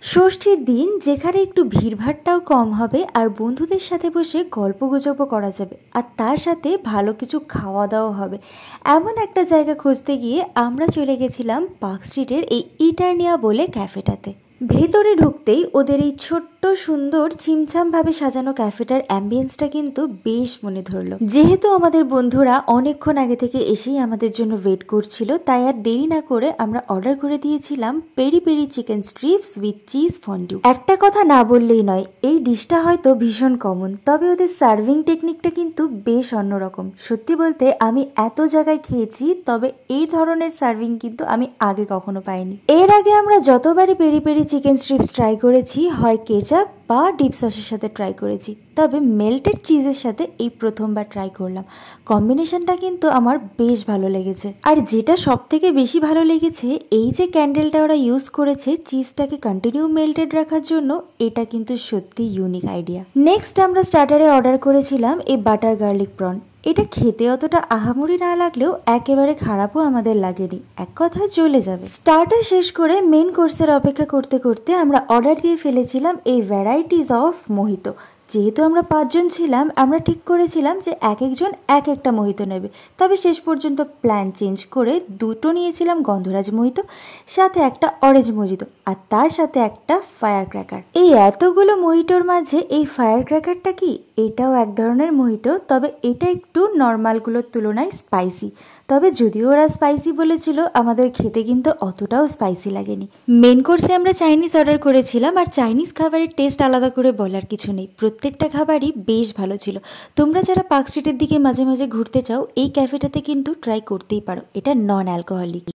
ষষ্ঠীর দিন যেখানে একটু ভিড়ভাট্টাও কম হবে আর বন্ধুদের সাথে বসে গল্পগুজবও করা যাবে আর তার সাথে ভালো কিছু খাওয়া দাওয়া হবে, এমন একটা জায়গা খুঁজতে গিয়ে আমরা চলে গেছিলাম পার্ক স্ট্রিটের এই ইটারনিয়া বলে ক্যাফেটাতে। ভেতরে ঢুকতেই ওদের এই ছোট্ট সুন্দর ছিমছামভাবে সাজানো ক্যাফেটার অ্যাম্বিয়েন্সটা কিন্তু বেশ মনে ধরলো। যেহেতু আমাদের বন্ধুরা অনেকক্ষণ আগে থেকে এসেই আমাদের জন্য ওয়েট করছিল, তাই আর দেরি না করে আমরা অর্ডার করে দিয়েছিলাম peri peri chicken strips with cheese fondue. একটা কথা না বললেই নয়, এই ডিশটা হয়তো ভীষণ কমন, তবে ওদের সার্ভিং টেকনিকটা কিন্তু বেশ অন্যরকম। সত্যি বলতে আমি এত জায়গায় খেয়েছি, তবে এই ধরনের সার্ভিং কিন্তু আমি আগে কখনো পাইনি। এর আগে আমরা যতবারই peri peri chicken strips try করেছি, হয় কেচাপ বা ডিপ সসের সাথে ট্রাই করেছি, তবে মেল্টেড চিজের সাথে এই প্রথমবার ট্রাই করলাম। কম্বিনেশনটা কিন্তু আমার বেশ ভালো লেগেছে। আর যেটা সব থেকে বেশি ভালো লেগেছে, এই যে ক্যান্ডেলটা ওরা ইউজ করেছে চিজটাকে কন্টিনিউ মেল্টেড রাখার জন্য, এটা কিন্তু সত্যি ইউনিক আইডিয়া। নেক্সট আমরা স্টার্টারে অর্ডার করেছিলাম এই বাটার গার্লিক প্রন। এটা খেতে অতটা আহামরি না লাগলেও একেবারে খারাপও আমাদের লাগেনি, এক কথায় চলে যাবে। স্টার্টার শেষ করে মেন কোর্সের অপেক্ষা করতে করতে আমরা অর্ডার দিয়ে ফেলেছিলাম এই ভ্যারাইটিস অফ মোহিতো। যেহেতু আমরা 5 জন ছিলাম, আমরা ঠিক করেছিলাম যে এক একজন এক একটা মোহিতো নেবে, তবে শেষ পর্যন্ত প্ল্যান চেঞ্জ করে দুটো নিয়েছিলাম গন্ধরাজ মোহিতো, সাথে একটা অরেঞ্জ মোজিতো, আর তার সাথে একটা ফায়ার ক্র্যাকার। এই এতগুলো মোহিটোর মাঝে এই ফায়ার ক্র্যাকারটা কি, এটাও এক ধরনের মোহিতো, তবে এটা একটু নর্মালগুলোর তুলনায় স্পাইসি। তবে যদিও ওরা স্পাইসি বলেছিল, আমাদের খেতে কিন্তু অতটাও স্পাইসি লাগেনি। মেন কোর্সে আমরা চাইনিজ অর্ডার করেছিলাম, আর চাইনিজ খাবারের টেস্ট আলাদা করে বলার কিছু নেই, প্রত্যেকটা খাবারই বেশ ভালো ছিল। তোমরা যারা পার্ক স্ট্রিটের দিকে মাঝে মাঝে ঘুরতে চাও, এই ক্যাফেটাতে কিন্তু ট্রাই করতেই পারো। এটা নন অ্যালকোহলিক।